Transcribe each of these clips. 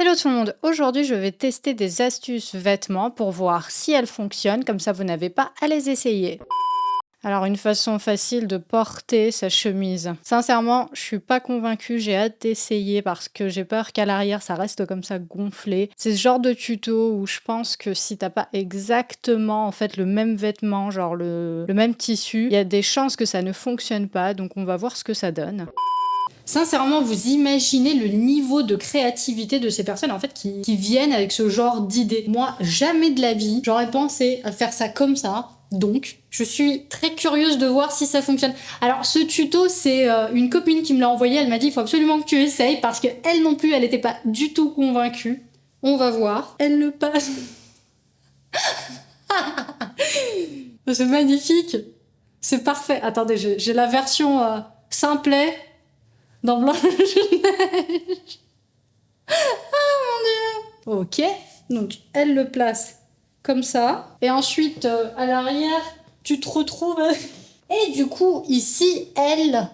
Hello tout le monde, aujourd'hui je vais tester des astuces vêtements pour voir si elles fonctionnent, comme ça vous n'avez pas à les essayer. Alors une façon facile de porter sa chemise. Sincèrement, je suis pas convaincue, j'ai hâte d'essayer parce que j'ai peur qu'à l'arrière ça reste comme ça gonflé. C'est ce genre de tuto où je pense que si t'as pas exactement en fait le même vêtement, genre le même tissu, il y a des chances que ça ne fonctionne pas, donc on va voir ce que ça donne. Sincèrement, vous imaginez le niveau de créativité de ces personnes en fait qui viennent avec ce genre d'idées. Moi, jamais de la vie, j'aurais pensé à faire ça comme ça. Donc, je suis très curieuse de voir si ça fonctionne. Alors, ce tuto, c'est une copine qui me l'a envoyé. Elle m'a dit, il faut absolument que tu essayes parce qu'elle non plus, elle n'était pas du tout convaincue. On va voir. Elle le passe. C'est magnifique. C'est parfait. Attendez, j'ai la version simplet. Dans Blanche-Neige. Ah mon dieu. Ok, donc elle le place comme ça. Et ensuite, à l'arrière, tu te retrouves... Et du coup, ici, elle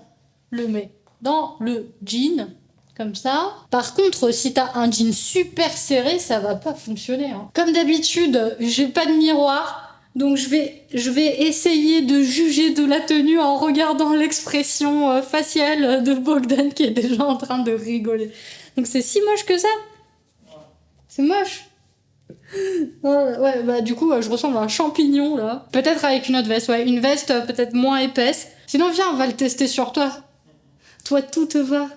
le met dans le jean, comme ça. Par contre, si t'as un jean super serré, ça va pas fonctionner. Hein. Comme d'habitude, j'ai pas de miroir. Donc je vais essayer de juger de la tenue en regardant l'expression faciale de Bogdan qui est déjà en train de rigoler. Donc c'est si moche que ça. C'est moche. Ouais, bah du coup je ressemble à un champignon là. Peut-être avec une autre veste, ouais, une veste peut-être moins épaisse. Sinon viens, on va le tester sur toi. Toi tout te va.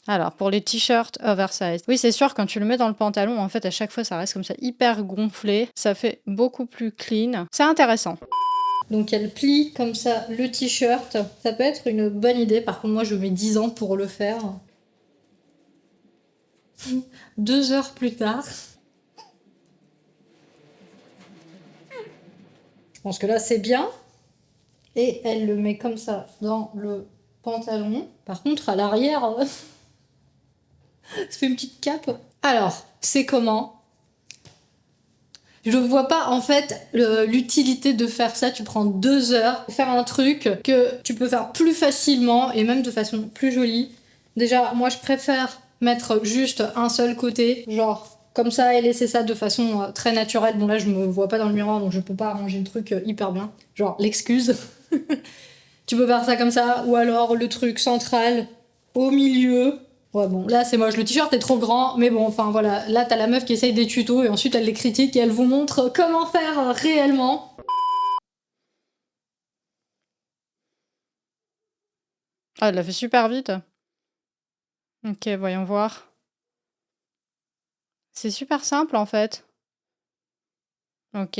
Alors, pour les t-shirts oversize. Oui, c'est sûr, quand tu le mets dans le pantalon, en fait, à chaque fois, ça reste comme ça hyper gonflé. Ça fait beaucoup plus clean. C'est intéressant. Donc, elle plie comme ça le t-shirt. Ça peut être une bonne idée. Par contre, moi, je mets 10 ans pour le faire. 2 heures plus tard. Je pense que là, c'est bien. Et elle le met comme ça dans le pantalon. Par contre, à l'arrière... Ça fait une petite cape. Alors, c'est comment? Je vois pas en fait l'utilité de faire ça. Tu prends 2 heures pour faire un truc que tu peux faire plus facilement et même de façon plus jolie. Déjà, moi je préfère mettre juste un seul côté, genre comme ça et laisser ça de façon très naturelle. Bon là je me vois pas dans le miroir donc je peux pas arranger le truc hyper bien. Genre l'excuse. Tu peux faire ça comme ça ou alors le truc central au milieu. Ouais, bon, là c'est moche, le t-shirt est trop grand, mais bon, enfin voilà, là t'as la meuf qui essaye des tutos et ensuite elle les critique et elle vous montre comment faire réellement. Ah, elle l'a fait super vite. Ok, voyons voir. C'est super simple en fait. Ok.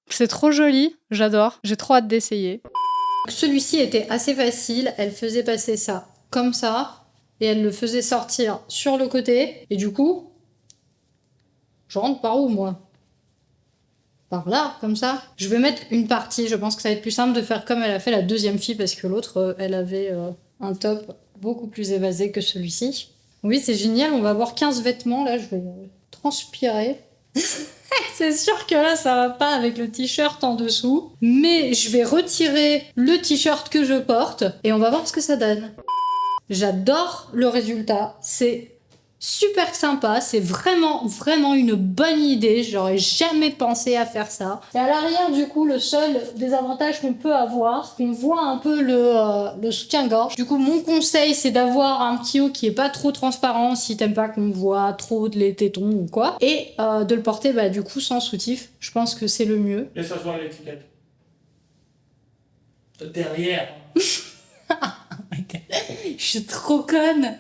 C'est trop joli, j'adore, j'ai trop hâte d'essayer. Celui-ci était assez facile, elle faisait passer ça comme ça et elle le faisait sortir sur le côté et du coup, je rentre par où moi? Par là, comme ça. Je vais mettre une partie, je pense que ça va être plus simple de faire comme elle a fait la deuxième fille parce que l'autre, elle avait un top beaucoup plus évasé que celui-ci. Oui, c'est génial, on va avoir 15 vêtements, là, je vais transpirer. C'est sûr que là, ça va pas avec le t-shirt en dessous, mais je vais retirer le t-shirt que je porte et on va voir ce que ça donne. J'adore le résultat, c'est super sympa, c'est vraiment une bonne idée, j'aurais jamais pensé à faire ça. Et à l'arrière du coup, le seul désavantage qu'on peut avoir, on voit un peu le soutien-gorge. Du coup, mon conseil c'est d'avoir un petit haut qui est pas trop transparent si t'aimes pas qu'on voit trop de les tétons ou quoi, et de le porter bah, du coup sans soutif, je pense que c'est le mieux. Laisse voir l'étiquette. Derrière. Je suis trop conne.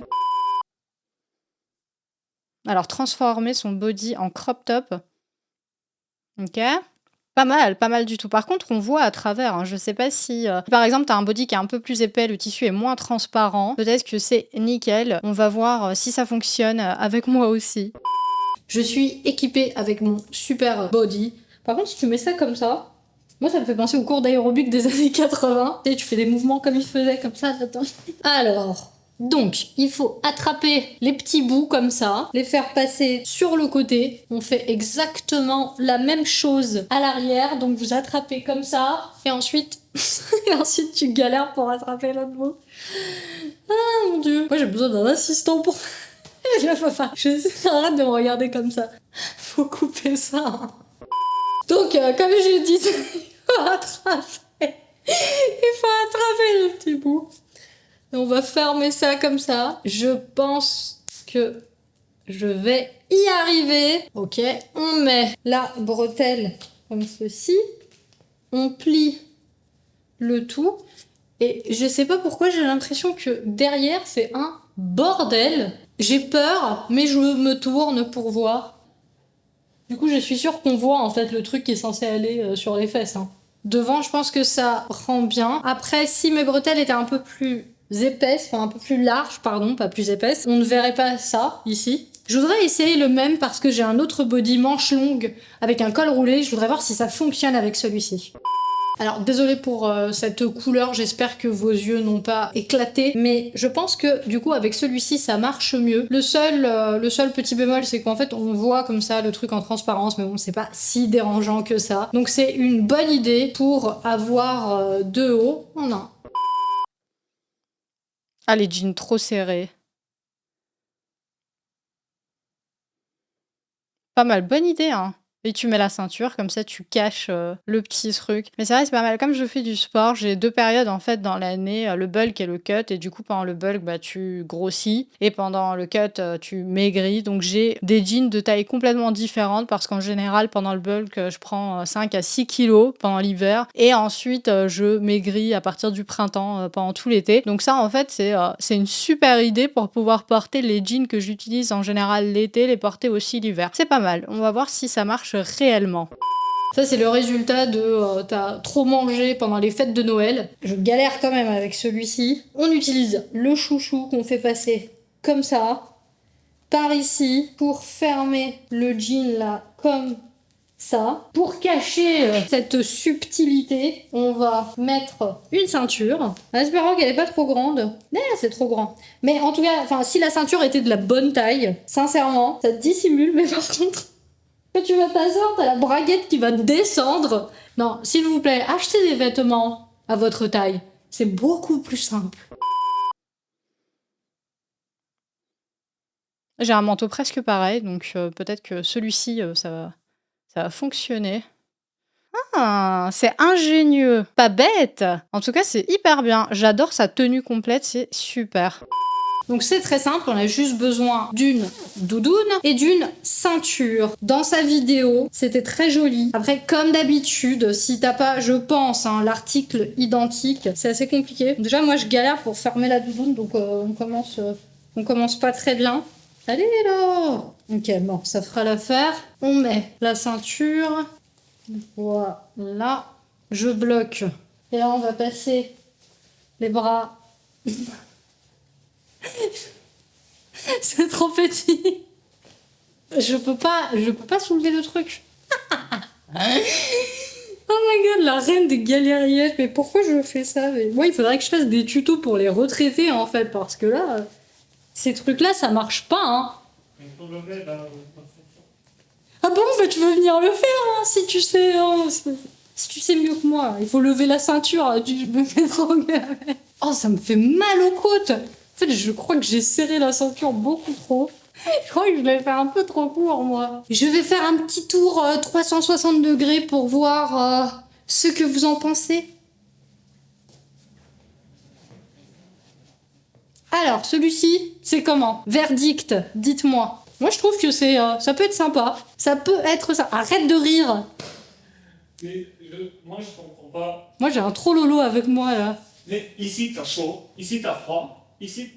Alors, transformer son body en crop top. Ok. Pas mal du tout. Par contre, on voit à travers. Hein. Je sais pas si, par exemple, tu as un body qui est un peu plus épais, le tissu est moins transparent. Peut-être que c'est nickel. On va voir si ça fonctionne avec moi aussi. Je suis équipée avec mon super body. Par contre, si tu mets ça comme ça, moi, ça me fait penser au cours d'aérobic des années 80. Tu sais, tu fais des mouvements comme il faisait, comme ça, attends. Alors, Donc, il faut attraper les petits bouts comme ça, les faire passer sur le côté. On fait exactement la même chose à l'arrière. Donc, vous attrapez comme ça, et ensuite, et ensuite tu galères pour attraper l'autre bout. Ah mon dieu. Moi, j'ai besoin d'un assistant pour... Je peux pas. Arrête de me regarder comme ça. Faut couper ça. Donc, comme je disais, il faut attraper les petits bouts. Et on va fermer ça comme ça. Je pense que je vais y arriver. Ok, on met la bretelle comme ceci. On plie le tout. Et je sais pas pourquoi j'ai l'impression que derrière c'est un bordel. J'ai peur, mais je me tourne pour voir. Du coup, je suis sûre qu'on voit en fait le truc qui est censé aller sur les fesses. Hein. Devant, je pense que ça rend bien. Après, si mes bretelles étaient un peu plus épaisses, enfin un peu plus larges, pardon, pas plus épaisses, on ne verrait pas ça ici. Je voudrais essayer le même parce que j'ai un autre body manche longue avec un col roulé. Je voudrais voir si ça fonctionne avec celui-ci. Alors, désolée pour cette couleur, j'espère que vos yeux n'ont pas éclaté, mais je pense que du coup avec celui-ci ça marche mieux. Le seul petit bémol c'est qu'en fait on voit comme ça le truc en transparence, mais bon c'est pas si dérangeant que ça. Donc c'est une bonne idée pour avoir de haut en un. Ah les jeans trop serrés. Pas mal, bonne idée hein. Et tu mets la ceinture, comme ça tu caches le petit truc. Mais c'est vrai, c'est pas mal. Comme je fais du sport, j'ai 2 périodes en fait dans l'année, le bulk et le cut. Et du coup, pendant le bulk, bah, tu grossis. Et pendant le cut, tu maigris. Donc j'ai des jeans de taille complètement différente parce qu'en général, pendant le bulk, je prends 5 à 6 kilos pendant l'hiver. Et ensuite, je maigris à partir du printemps pendant tout l'été. Donc ça, en fait, c'est une super idée pour pouvoir porter les jeans que j'utilise en général l'été, les porter aussi l'hiver. C'est pas mal. On va voir si ça marche réellement. Ça c'est le résultat de t'as trop mangé pendant les fêtes de Noël. Je galère quand même avec celui-ci. On utilise le chouchou qu'on fait passer comme ça, par ici, pour fermer le jean là comme ça. Pour cacher cette subtilité, on va mettre une ceinture, en espérant qu'elle est pas trop grande. C'est trop grand. Mais en tout cas, si la ceinture était de la bonne taille, sincèrement, ça dissimule, mais par contre... Quand tu vas t'asseoir, t'as la braguette qui va descendre. Non, s'il vous plaît, achetez des vêtements à votre taille. C'est beaucoup plus simple. J'ai un manteau presque pareil, donc peut-être que celui-ci, ça va fonctionner. Ah, c'est ingénieux. Pas bête. En tout cas, c'est hyper bien. J'adore sa tenue complète, c'est super. Donc c'est très simple, on a juste besoin d'une doudoune et d'une ceinture. Dans sa vidéo, c'était très joli. Après, comme d'habitude, si t'as pas, je pense, l'article identique, c'est assez compliqué. Déjà, moi, je galère pour fermer la doudoune, donc on commence pas très bien. Allez là! Ok, bon, ça fera l'affaire. On met la ceinture. Voilà. Je bloque. Et là, on va passer les bras... C'est trop petit. Je peux pas soulever le truc. Oh my god, la reine des galériettes. Mais pourquoi je fais ça? Mais moi, il faudrait que je fasse des tutos pour les retraités en fait, parce que là, ces trucs-là, ça marche pas. Hein. Ah bon, bah, tu veux venir le faire hein, si tu sais. Si tu sais mieux que moi, il faut lever la ceinture. Je me fais trop gueuler. Oh, ça me fait mal aux côtes. En fait, je crois que j'ai serré la ceinture beaucoup trop. Je crois que je l'ai fait un peu trop court, moi. Je vais faire un petit tour 360 degrés pour voir ce que vous en pensez. Alors, celui-ci, c'est comment? Verdict, dites-moi. Moi, je trouve que ça peut être sympa. Ça peut être ça. Arrête de rire. Mais moi, je comprends pas. Moi, j'ai un trop lolo avec moi, là. Mais ici, t'as chaud. Ici, t'as froid. Ici,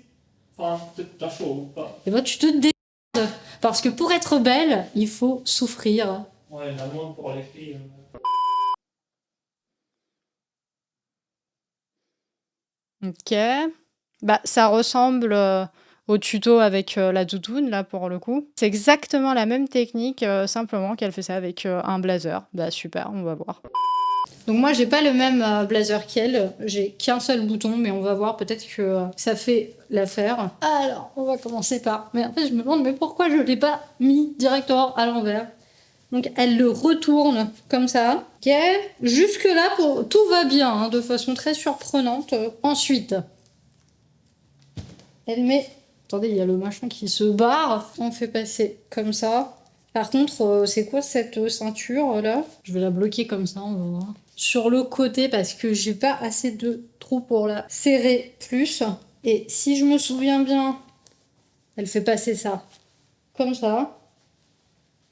t'as chaud ou pas? Et bah, tu te démerdes. Parce que pour être belle, il faut souffrir. Ouais, la demande pour les filles. Ok. Bah, ça ressemble au tuto avec la doudoune, là, pour le coup. C'est exactement la même technique, simplement qu'elle fait ça avec un blazer. Bah, super, on va voir. Donc moi j'ai pas le même blazer qu'elle, j'ai qu'un seul bouton, mais on va voir peut-être que ça fait l'affaire. Alors on va commencer par... Mais en fait je me demande mais pourquoi je l'ai pas mis directement à l'envers. Donc elle le retourne comme ça. Ok, jusque là tout va bien, hein, de façon très surprenante. Ensuite, elle met... Attendez, il y a le machin qui se barre. On fait passer comme ça. Par contre, c'est quoi cette ceinture là? Je vais la bloquer comme ça, on va voir. Sur le côté parce que j'ai pas assez de trous pour la serrer plus. Et si je me souviens bien, elle fait passer ça comme ça.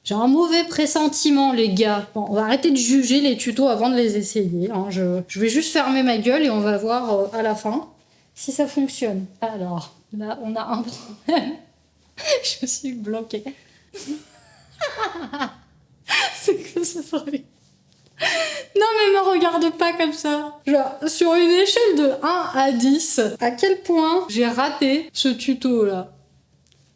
J'ai un mauvais pressentiment, les gars. Bon, on va arrêter de juger les tutos avant de les essayer. Hein. Je vais juste fermer ma gueule et on va voir à la fin si ça fonctionne. Alors, là, on a un problème. Je suis bloquée. C'est que ça serait... Non mais me regarde pas comme ça. Genre, sur une échelle de 1 à 10, à quel point j'ai raté ce tuto là?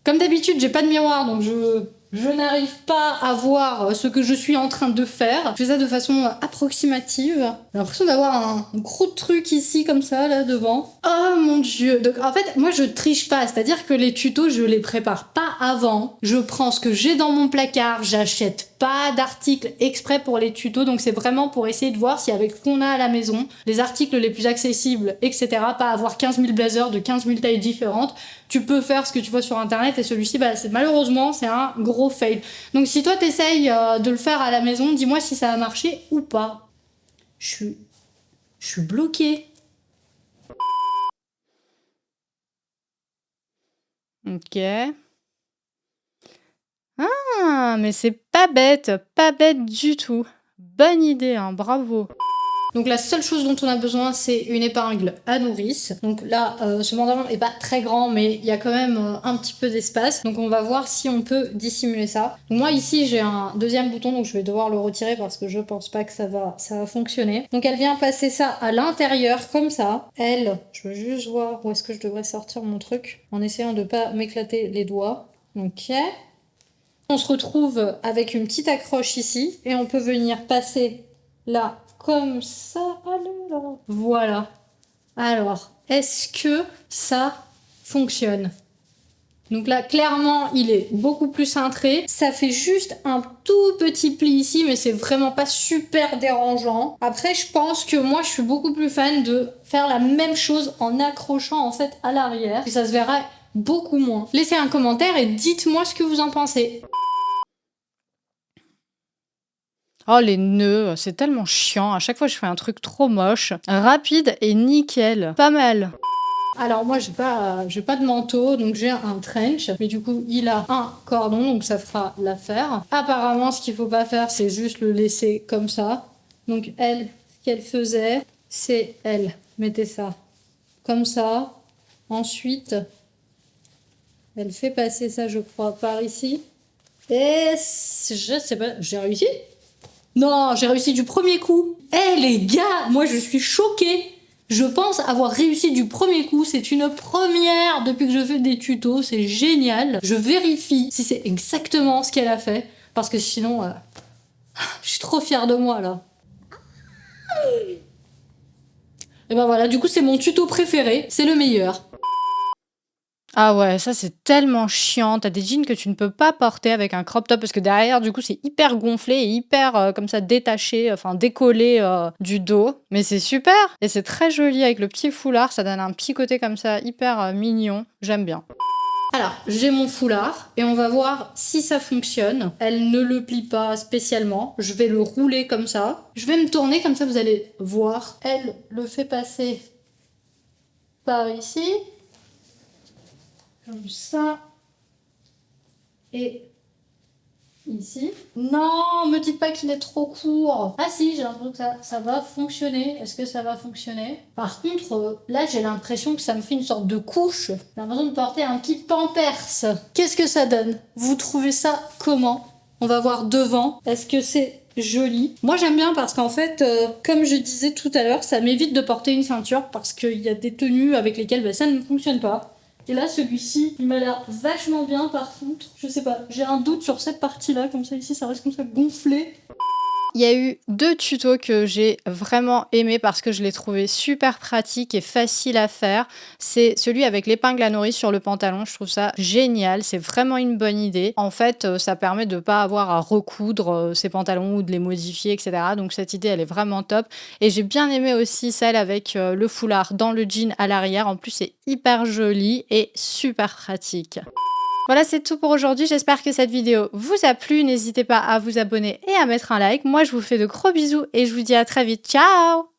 Comme d'habitude, j'ai pas de miroir, donc je n'arrive pas à voir ce que je suis en train de faire. Je fais ça de façon approximative. J'ai l'impression d'avoir un gros truc ici, comme ça, là, devant. Oh mon dieu. Donc, en fait, moi, je triche pas. C'est-à-dire que les tutos, je les prépare pas avant. Je prends ce que j'ai dans mon placard. J'achète pas d'articles exprès pour les tutos. Donc, c'est vraiment pour essayer de voir si, avec ce qu'on a à la maison, les articles les plus accessibles, etc., pas avoir 15 000 blazers de 15 000 tailles différentes, tu peux faire ce que tu vois sur internet, et celui-ci, bah, malheureusement, c'est un gros fail. Donc si toi t'essayes de le faire à la maison, dis-moi si ça a marché ou pas. Je suis bloquée. Ok. Ah, mais c'est pas bête du tout. Bonne idée, hein, bravo. Donc la seule chose dont on a besoin, c'est une épingle à nourrice. Donc là, ce pantalon n'est pas très grand, mais il y a quand même un petit peu d'espace. Donc on va voir si on peut dissimuler ça. Donc moi ici, j'ai un deuxième bouton, donc je vais devoir le retirer parce que je pense pas que ça va fonctionner. Donc elle vient passer ça à l'intérieur, comme ça. Elle, je veux juste voir où est-ce que je devrais sortir mon truc, en essayant de pas m'éclater les doigts. Ok. On se retrouve avec une petite accroche ici, et on peut venir passer là, comme ça, alors. Voilà. Alors, est-ce que ça fonctionne? Donc là, clairement, il est beaucoup plus cintré. Ça fait juste un tout petit pli ici, mais c'est vraiment pas super dérangeant. Après, je pense que moi, je suis beaucoup plus fan de faire la même chose en accrochant en fait à l'arrière. Et ça se verra beaucoup moins. Laissez un commentaire et dites-moi ce que vous en pensez. Oh, les nœuds, c'est tellement chiant. À chaque fois, je fais un truc trop moche. Rapide et nickel. Pas mal. Alors moi, j'ai pas de manteau, donc j'ai un trench. Mais du coup, il a un cordon, donc ça fera l'affaire. Apparemment, ce qu'il faut pas faire, c'est juste le laisser comme ça. Donc elle, ce qu'elle faisait, c'est elle mettait ça comme ça. Ensuite, elle fait passer ça, je crois, par ici. Et je sais pas, j'ai réussi? Non, j'ai réussi du premier coup. Eh les gars, moi je suis choquée. Je pense avoir réussi du premier coup. C'est une première depuis que je fais des tutos. C'est génial. Je vérifie si c'est exactement ce qu'elle a fait. Parce que sinon, je suis trop fière de moi là. Et ben voilà, du coup c'est mon tuto préféré. C'est le meilleur. Ah ouais, ça c'est tellement chiant. T'as des jeans que tu ne peux pas porter avec un crop top parce que derrière, du coup, c'est hyper gonflé et hyper comme ça détaché, enfin décollé du dos. Mais c'est super et c'est très joli avec le petit foulard. Ça donne un petit côté comme ça hyper mignon. J'aime bien. Alors, j'ai mon foulard et on va voir si ça fonctionne. Elle ne le plie pas spécialement. Je vais le rouler comme ça. Je vais me tourner comme ça, vous allez voir. Elle le fait passer par ici. Comme ça. Et ici. Non, me dites pas qu'il est trop court. Ah si, j'ai l'impression que ça va fonctionner. Est-ce que ça va fonctionner? Par contre, là, j'ai l'impression que ça me fait une sorte de couche. J'ai l'impression de porter un petit pampers. Qu'est-ce que ça donne? Vous trouvez ça comment? On va voir devant. Est-ce que c'est joli? Moi, j'aime bien parce qu'en fait, comme je disais tout à l'heure, ça m'évite de porter une ceinture parce qu'il y a des tenues avec lesquelles ça ne fonctionne pas. Et là, celui-ci, il m'a l'air vachement bien par contre. Je sais pas, j'ai un doute sur cette partie-là, comme ça ici, ça reste comme ça gonflé. il y a eu 2 tutos que j'ai vraiment aimé parce que je l'ai trouvé super pratique et facile à faire. C'est celui avec l'épingle à nourrice sur le pantalon, je trouve ça génial, c'est vraiment une bonne idée. En fait, ça permet de pas avoir à recoudre, ses pantalons ou de les modifier et cetera. Donc cette idée, elle est vraiment top et j'ai bien aimé aussi celle avec, le foulard dans le jean à l'arrière. En plus, c'est hyper joli et super pratique. Voilà, c'est tout pour aujourd'hui. J'espère que cette vidéo vous a plu. N'hésitez pas à vous abonner et à mettre un like. Moi, je vous fais de gros bisous et je vous dis à très vite. Ciao!